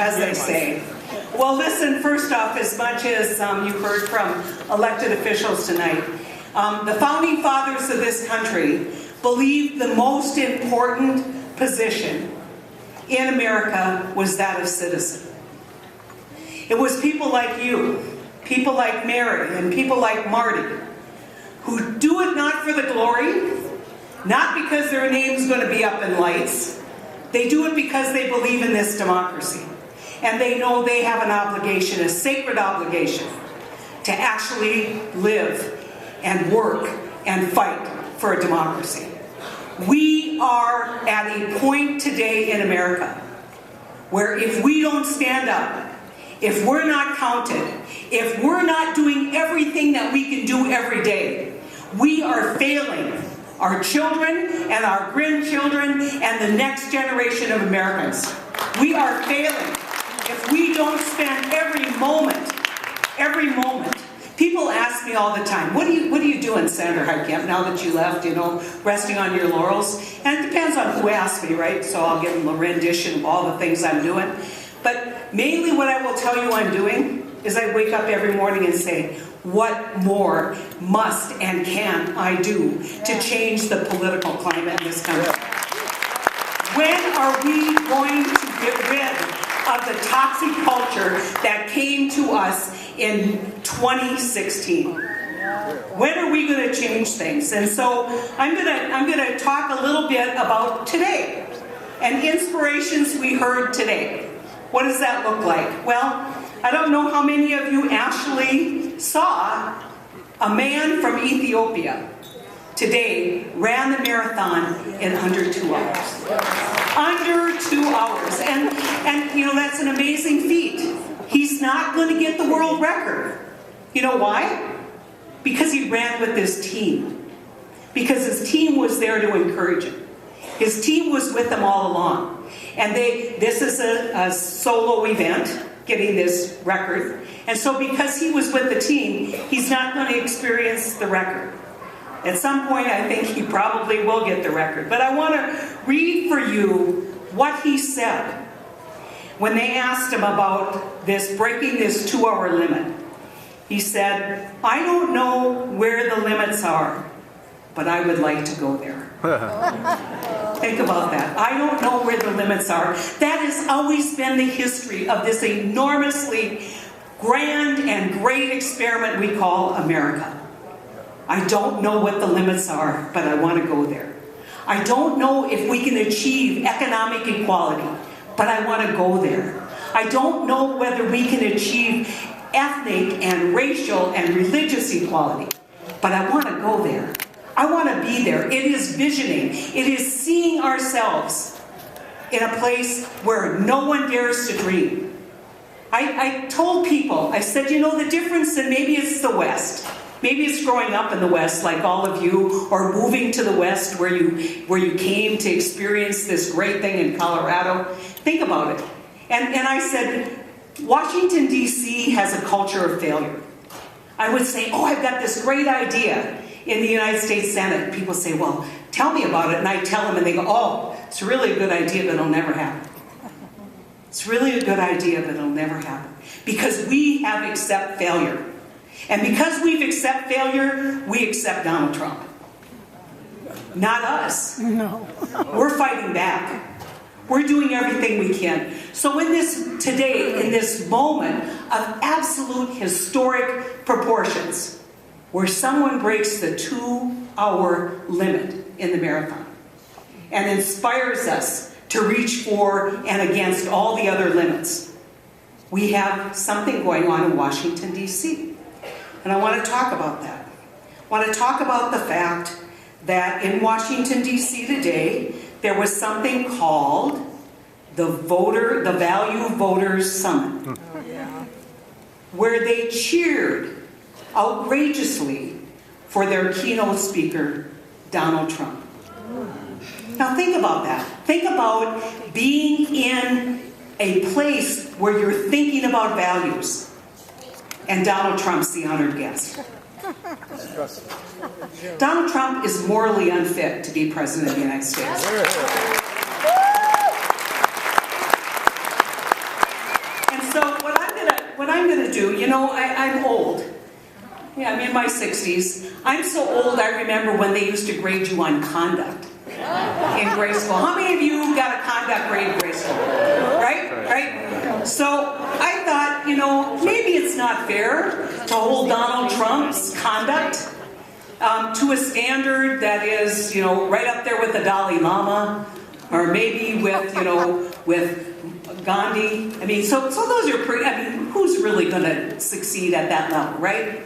as they say. Well, listen, first off, as much as you've heard from elected officials tonight, the founding fathers of this country believed the most important position in America was that of citizen. It was people like you, people like Mary, and people like Marty, who do it not for the glory, not because their name's going to be up in lights. They do it because they believe in this democracy. And they know they have an obligation, a sacred obligation, to actually live and work and fight for a democracy. We are at a point today in America where if we don't stand up, if we're not counted, if we're not doing everything that we can do every day, we are failing our children and our grandchildren and the next generation of Americans. We are failing if we don't spend every moment. People ask me all the time, what are you doing, Senator Heitkamp, now that you left, resting on your laurels? And it depends on who asks me, right? So I'll give them a rendition of all the things I'm doing. But mainly what I will tell you I'm doing is I wake up every morning and say, what more must and can I do to change the political climate in this country? When are we going to get rid of the toxic culture that came to us in 2016? When are we going to change things? And so I'm going to talk a little bit about today and inspirations we heard today. What does that look like? Well, I don't know how many of you actually saw a man from Ethiopia today ran the marathon in under 2 hours. Under 2 hours. And that's an amazing feat. He's not going to get the world record. You know why? Because he ran with his team. Because his team was there to encourage him. His team was with him all along. And this is a solo event, getting this record. And so because he was with the team, he's not going to experience the record. At some point, I think he probably will get the record. But I want to read for you what he said when they asked him about breaking this 2-hour limit. He said, I don't know where the limits are, but I would like to go there. Think about that. I don't know where the limits are. That has always been the history of this enormously grand and great experiment we call America. I don't know what the limits are, but I want to go there. I don't know if we can achieve economic equality, but I want to go there. I don't know whether we can achieve ethnic and racial and religious equality, but I want to go there. I want to be there. It is visioning. It is seeing ourselves in a place where no one dares to dream. I told people, I said, the difference, and maybe it's the West. Maybe it's growing up in the West like all of you, or moving to the West where you came to experience this great thing in Colorado. Think about it. And I said, Washington, D.C. has a culture of failure. I would say, I've got this great idea in the United States Senate. People say, well, tell me about it. And I tell them, and they go, it's really a good idea, but it'll never happen. It's really a good idea, but it'll never happen. Because we have accept failure. And because we've accept failure, we accept Donald Trump. Not us. No. We're fighting back. We're doing everything we can. So in this moment of absolute historic proportions, where someone breaks the 2-hour limit in the marathon and inspires us to reach for and against all the other limits, we have something going on in Washington, D.C. And I want to talk about that. I want to talk about the fact that in Washington, D.C. today, there was something called the Value Voters Summit, where they cheered outrageously for their keynote speaker, Donald Trump. Now think about that. Think about being in a place where you're thinking about values, and Donald Trump's the honored guest. Donald Trump is morally unfit to be president of the United States. I'm going to do, I'm old. Yeah, I'm in my 60s. I'm so old, I remember when they used to grade you on conduct in grade school. How many of you got a conduct grade in grade school? Right? So I thought, maybe it's not fair to hold Donald Trump's conduct to a standard that is, right up there with the Dalai Lama, or maybe with, with Gandhi. I mean, so those are pretty, who's really going to succeed at that level, right?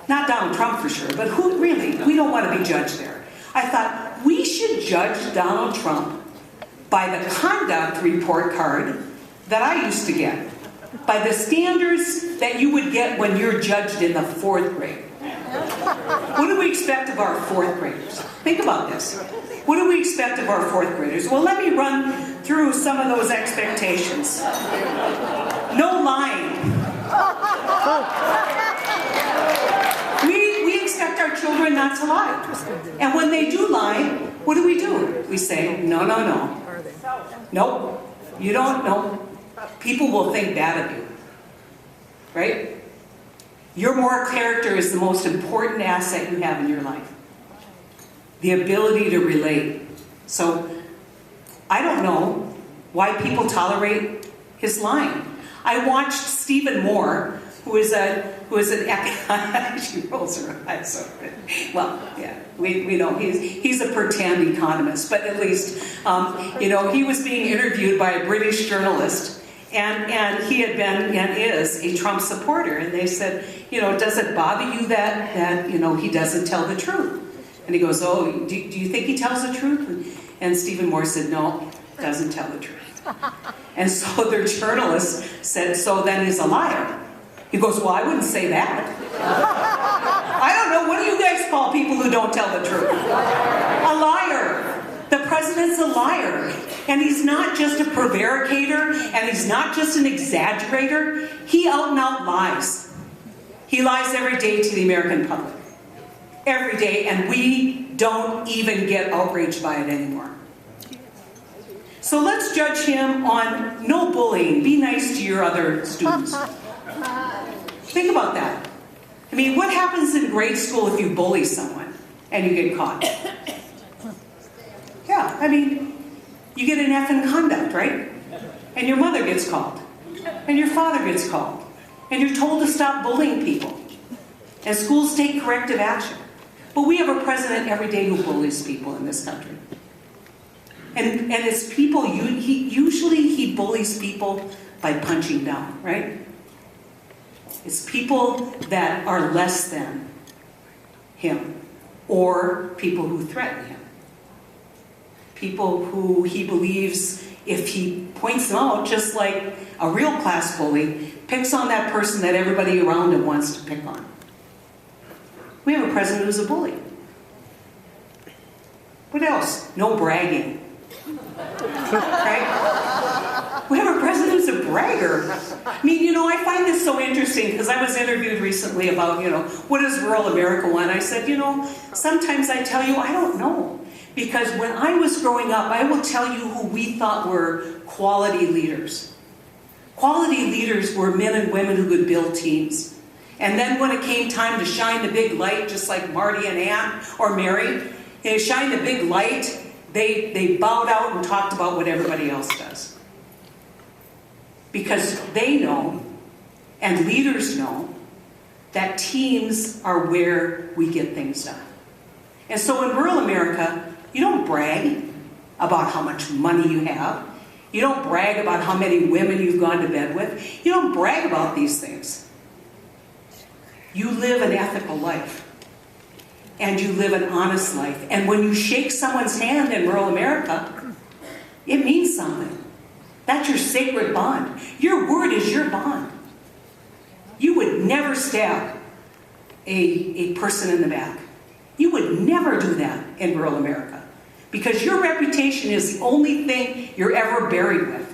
Not Donald Trump for sure, but who really? We don't want to be judged there. I thought we should judge Donald Trump by the conduct report card that I used to get, by the standards that you would get when you're judged in the 4th grade. What do we expect of our 4th graders? Think about this. What do we expect of our 4th graders? Well, let me run through some of those expectations. No lying. We expect our children not to lie. And when they do lie, what do? We say, no. Nope. You don't know. People will think bad of you. Right? Your moral character is the most important asset you have in your life. The ability to relate. So, I don't know why people tolerate his lying. I watched Stephen Moore, who is an she rolls her eyes over it. Well, yeah, we know he's a pretend economist, but at least he was being interviewed by a British journalist, and he had been and is a Trump supporter, and they said, does it bother you that he doesn't tell the truth? And he goes, oh, do you think he tells the truth? And Stephen Moore said, no, doesn't tell the truth. And so their journalist said, so then he's a liar. He goes, well, I wouldn't say that. I don't know, what do you guys call people who don't tell the truth? A liar. The president's a liar. And he's not just a prevaricator, and he's not just an exaggerator. He out and out lies. He lies every day to the American public. Every day, and we don't even get outraged by it anymore. So let's judge him on no bullying. Be nice to your other students. Think about that. I mean, what happens in grade school if you bully someone and you get caught? Yeah, I mean, you get an F in conduct, right? And your mother gets called. And your father gets called. And you're told to stop bullying people. And schools take corrective action. But we have a president every day who bullies people in this country. And it's people, usually he bullies people by punching down, right? It's people that are less than him, or people who threaten him. People who he believes, if he points them out, just like a real class bully, picks on that person that everybody around him wants to pick on. We have a president who's a bully. What else? No bragging. Right? We have a president who's a bragger. I mean, I find this so interesting because I was interviewed recently about, what does rural America want? I said, sometimes I tell you, I don't know. Because when I was growing up, I will tell you who we thought were quality leaders. Quality leaders were men and women who could build teams. And then when it came time to shine the big light, just like Marty and Ann or Mary, they shine the big light, they bowed out and talked about what everybody else does. Because they know, and leaders know, that teams are where we get things done. And so in rural America, you don't brag about how much money you have. You don't brag about how many women you've gone to bed with. You don't brag about these things. You live an ethical life. And you live an honest life. And when you shake someone's hand in rural America, it means something. That's your sacred bond. Your word is your bond. You would never stab a person in the back. You would never do that in rural America. Because your reputation is the only thing you're ever buried with.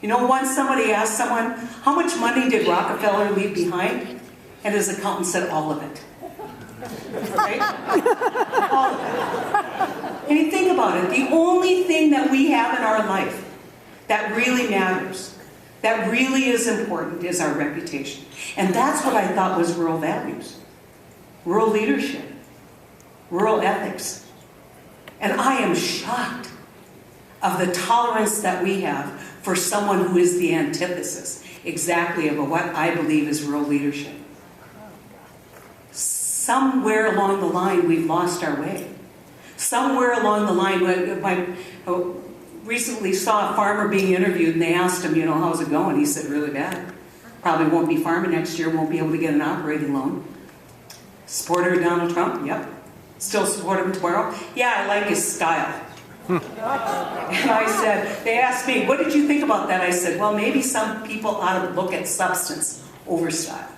Once somebody asked someone, how much money did Rockefeller leave behind? And his accountant said, all of it. Right? All of it. I mean, think about it. The only thing that we have in our life that really matters, that really is important is our reputation. And that's what I thought was rural values. Rural leadership. Rural ethics. And I am shocked of the tolerance that we have for someone who is the antithesis exactly of what I believe is rural leadership. Somewhere along the line, we've lost our way. Somewhere along the line, I recently saw a farmer being interviewed, and they asked him, how's it going? He said, really bad. Probably won't be farming next year, won't be able to get an operating loan. Supporter of Donald Trump? Yep. Still support him tomorrow? Yeah, I like his style. And I said, they asked me, what did you think about that? I said, well, maybe some people ought to look at substance over style.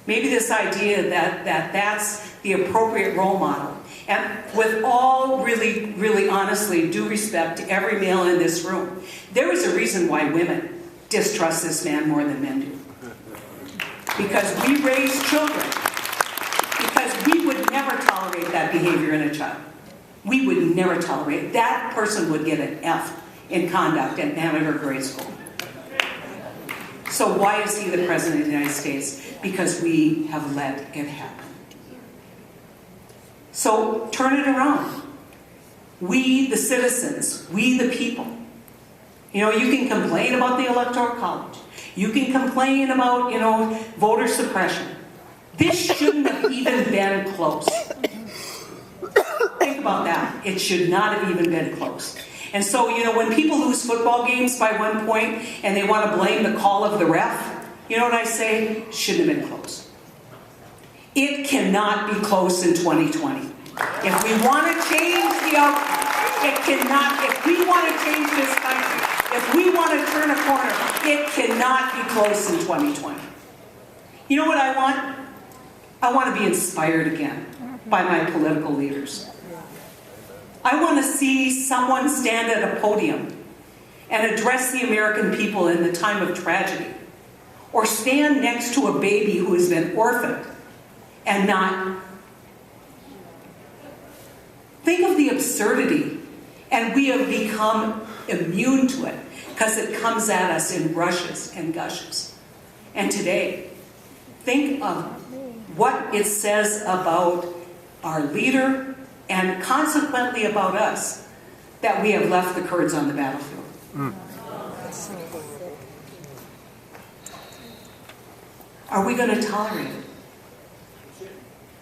Maybe this idea that that's the appropriate role model. And with all really honestly due respect to every male in this room, there is a reason why women distrust this man more than men do. Because we raise children. Because we would never tolerate that behavior in a child. We would never tolerate it. That person would get an F in conduct at amateur grade school. So why is he the President of the United States? Because we have let it happen. So turn it around. We, the citizens, we, the people. You can complain about the Electoral College. You can complain about, voter suppression. This shouldn't have even been close. Think about that. It should not have even been close. And so, when people lose football games by 1 point and they want to blame the call of the ref, you know what I say? It shouldn't have been close. It cannot be close in 2020. If we want to change the outcome, it cannot. If we want to change this country, if we want to turn a corner, it cannot be close in 2020. You know what I want? I want to be inspired again by my political leaders. I want to see someone stand at a podium and address the American people in the time of tragedy, or stand next to a baby who has been orphaned and not. Think of the absurdity, and we have become immune to it because it comes at us in rushes and gushes. And today, think of what it says about our leader and consequently about us, that we have left the Kurds on the battlefield. Are we going to tolerate it?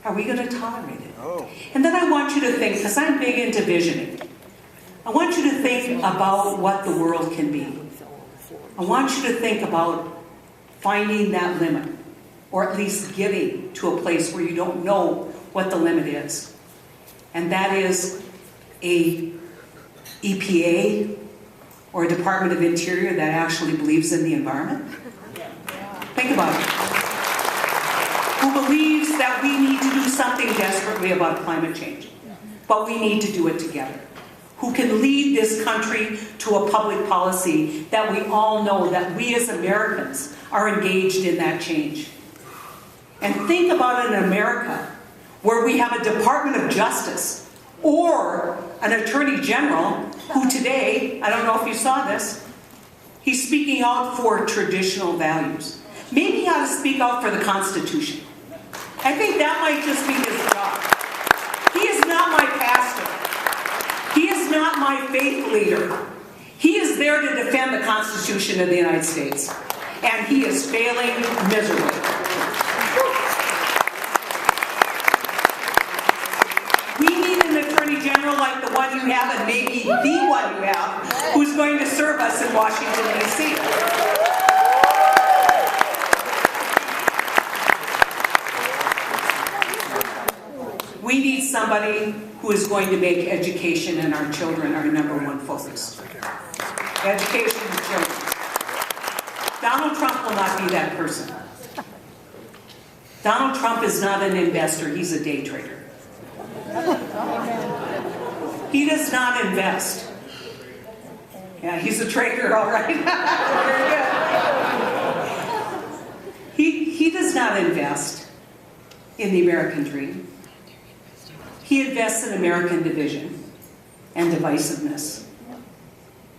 Are we going to tolerate it? Oh. And then I want you to think, because I'm big into visioning, I want you to think about what the world can be. I want you to think about finding that limit, or at least getting to a place where you don't know what the limit is. And that is a EPA or a Department of Interior that actually believes in the environment. Think about it. Who believes that we need to do something desperately about climate change, but we need to do it together. Who can lead this country to a public policy that we all know that we as Americans are engaged in that change. And think about an America where we have a Department of Justice or an Attorney General who today, I don't know if you saw this, he's speaking out for traditional values. Maybe he ought to speak out for the Constitution. I think that might just be his job. He is not my pastor. He is not my faith leader. He is there to defend the Constitution of the United States. And he is failing miserably. We need an Attorney General like the one you have, and maybe the one you have, who's going to serve us in Washington, D.C. We need somebody who is going to make education and our children our number one focus. Education and children. Donald Trump will not be that person. Donald Trump is not an investor, he's a day trader. He does not invest. Yeah, he's a trader, all right. Very good. He does not invest in the American dream. He invests in American division and divisiveness.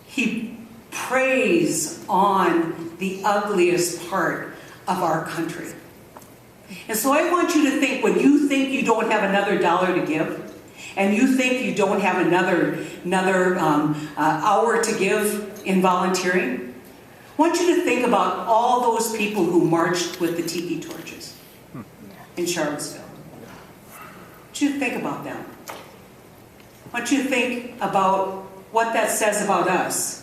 He preys on the ugliest part of our country. And so I want you to think, when you think you don't have another dollar to give, and you think you don't have another hour to give in volunteering, I want you to think about all those people who marched with the tiki torches in Charlottesville. I want you to think about them. I want you to think about what that says about us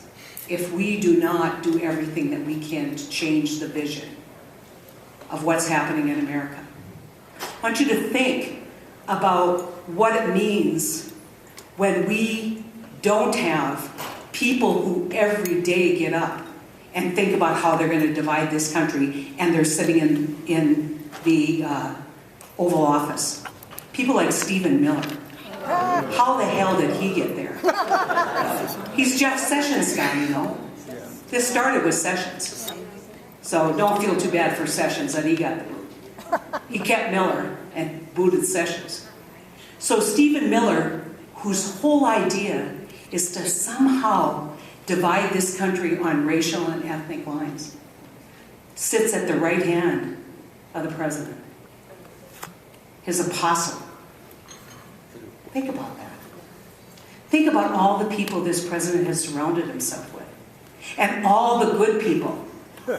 if we do not do everything that we can to change the vision of what's happening in America. I want you to think about what it means when we don't have people who every day get up and think about how they're going to divide this country, and they're sitting in the Oval Office. People like Stephen Miller. How the hell did he get there? He's Jeff Sessions' guy, you know. This started with Sessions. So don't feel too bad for Sessions that he got the boot. He kept Miller and booted Sessions. So Stephen Miller, whose whole idea is to somehow divide this country on racial and ethnic lines, sits at the right hand of the president. His apostle. Think about that. Think about all the people this president has surrounded himself with. And all the good people.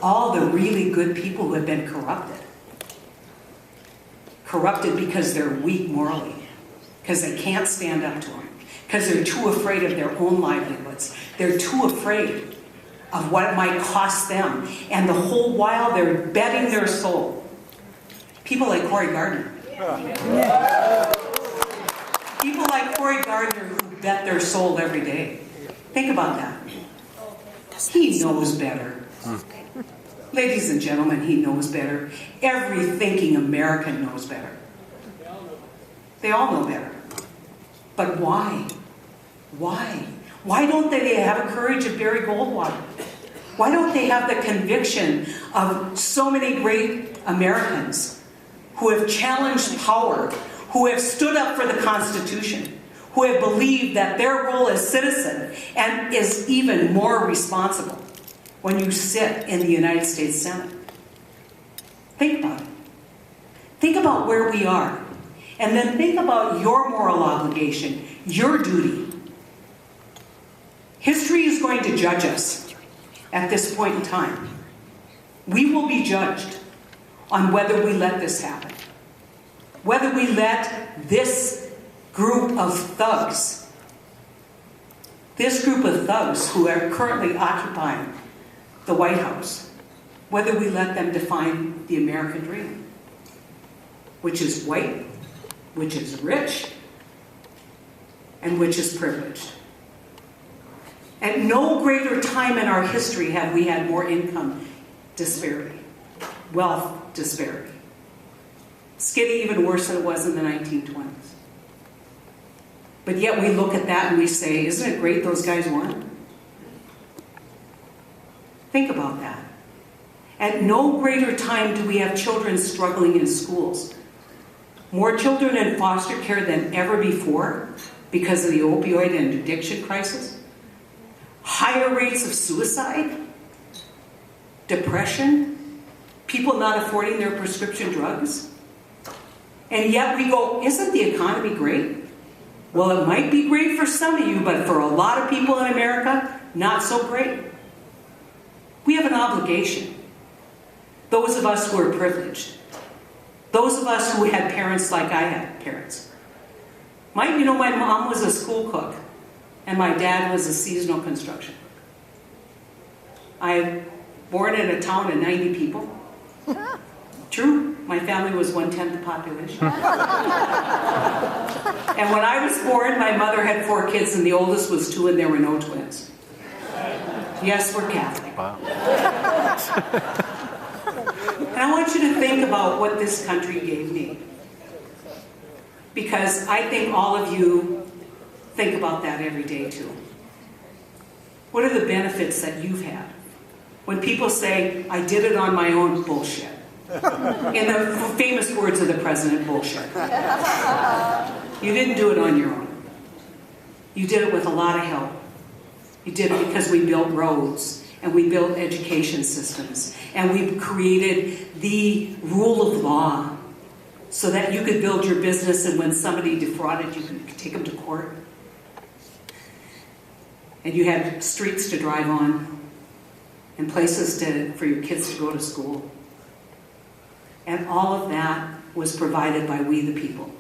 All the really good people who have been corrupted. Corrupted because they're weak morally. Because they can't stand up to him. Because they're too afraid of their own livelihoods. They're too afraid of what it might cost them. And the whole while they're betting their soul. People like Cory Gardner. People like Cory Gardner who bet their soul every day. Think about that. He knows better. Ladies and gentlemen, he knows better. Every thinking American knows better. They all know better. But why? Why? Why don't they have the courage of Barry Goldwater? Why don't they have the conviction of so many great Americans who have challenged power, who have stood up for the Constitution, who have believed that their role as citizen and is even more responsible when you sit in the United States Senate? Think about it. Think about where we are. And then think about your moral obligation, your duty. History is going to judge us at this point in time. We will be judged on whether we let this happen. Whether we let this group of thugs who are currently occupying the White House, whether we let them define the American dream, which is white, which is rich, and which is privileged. At no greater time in our history have we had more income disparity, wealth disparity. It's getting even worse than it was in the 1920s. But yet we look at that and we say, isn't it great those guys won? Think about that. At no greater time do we have children struggling in schools. More children in foster care than ever before because of the opioid and addiction crisis. Higher rates of suicide, depression, people not affording their prescription drugs. And yet we go, isn't the economy great? Well, it might be great for some of you, but for a lot of people in America, not so great. We have an obligation. Those of us who are privileged. Those of us who had parents like I had parents. My mom was a school cook, and my dad was a seasonal construction. I was born in a town of 90 people. True, my family was 1/10 the population. And when I was born, my mother had 4 kids, and the oldest was 2, and there were no twins. Yes, we're Catholic. Wow. And I want you to think about what this country gave me. Because I think all of you think about that every day too. What are the benefits that you've had? When people say, I did it on my own, bullshit. In the famous words of the president, bullshit. You didn't do it on your own. You did it with a lot of help. You did it because we built roads, and we built education systems, and we created the rule of law so that you could build your business, and when somebody defrauded you, could take them to court. And you had streets to drive on and places for your kids to go to school. And all of that was provided by we the people.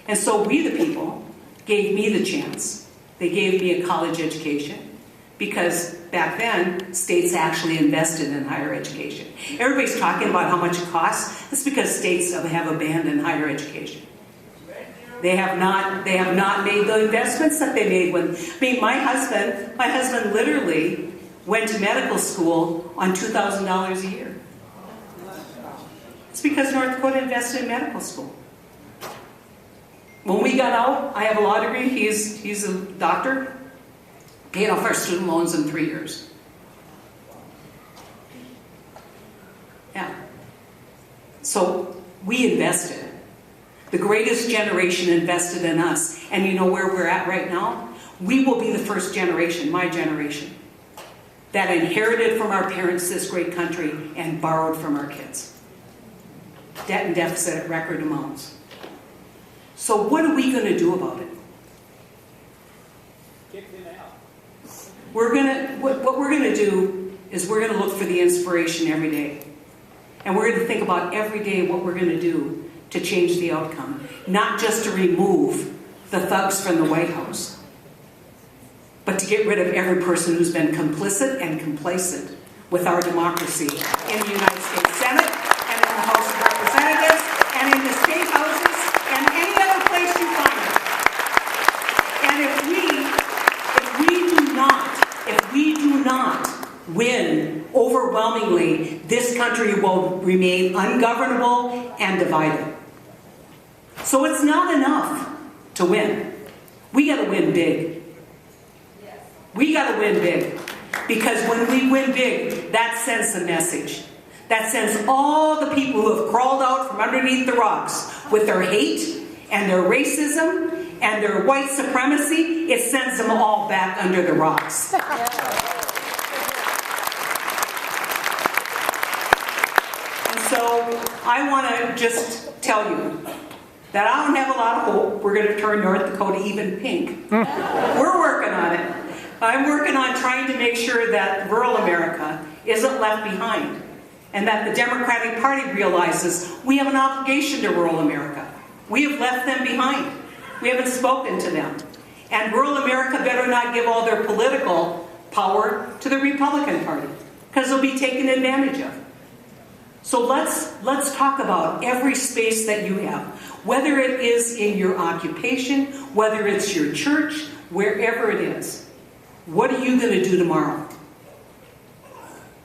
And so we the people gave me the chance. They gave me a college education because back then, states actually invested in higher education. Everybody's talking about how much it costs. That's because states have abandoned higher education. They have not made the investments that they made when, my husband literally went to medical school on $2,000 a year. It's because North Dakota invested in medical school. When we got out, I have a law degree, he's a doctor, paid off our student loans in 3 years. Yeah. So we invested. The greatest generation invested in us. And you know where we're at right now? We will be the first generation, my generation, that inherited from our parents this great country and borrowed from our kids. Debt and deficit at record amounts. So what are we going to do about it? Kick them out. What we're going to do is we're going to look for the inspiration every day. And we're going to think about every day what we're going to do to change the outcome. Not just to remove the thugs from the White House, but to get rid of every person who's been complicit and complacent with our democracy in the United States Senate and in the House of Representatives and in the state houses and any other place you find it. And if we do not win overwhelmingly, this country will remain ungovernable and divided. So it's not enough to win. We got to win big. We got to win big. Because when we win big, that sends a message. That sends all the people who have crawled out from underneath the rocks with their hate and their racism and their white supremacy, it sends them all back under the rocks. And so I want to just tell you that I don't have a lot of hope we're going to turn North Dakota even pink. We're working on it. I'm working on trying to make sure that rural America isn't left behind and that the Democratic Party realizes we have an obligation to rural America. We have left them behind. We haven't spoken to them. And rural America better not give all their political power to the Republican Party because they'll be taken advantage of. So let's talk about every space that you have, whether it is in your occupation, whether it's your church, wherever it is. What are you going to do tomorrow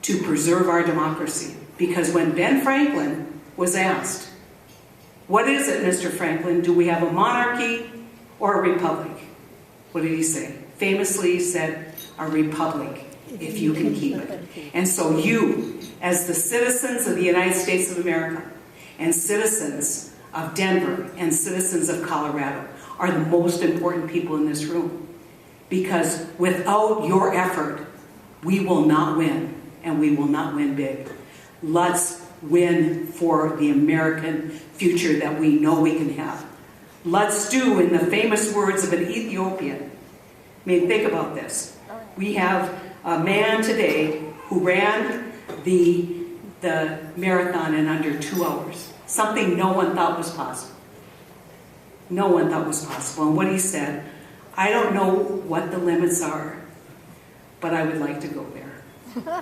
to preserve our democracy? Because when Ben Franklin was asked, what is it, Mr. Franklin? Do we have a monarchy or a republic? What did he say? Famously, he said, a republic, if you can keep it. And so you, as the citizens of the United States of America, and citizens of Denver, and citizens of Colorado, are the most important people in this room. Because without your effort, we will not win, and we will not win big. Let's win for the American future that we know we can have. Let's do, in the famous words of an Ethiopian. Think about this. We have a man today who ran the marathon in under 2 hours. Something no one thought was possible. No one thought was possible. And what he said, I don't know what the limits are, but I would like to go there.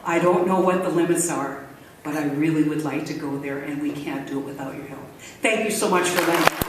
I don't know what the limits are, but I really would like to go there, and we can't do it without your help. Thank you so much for letting me.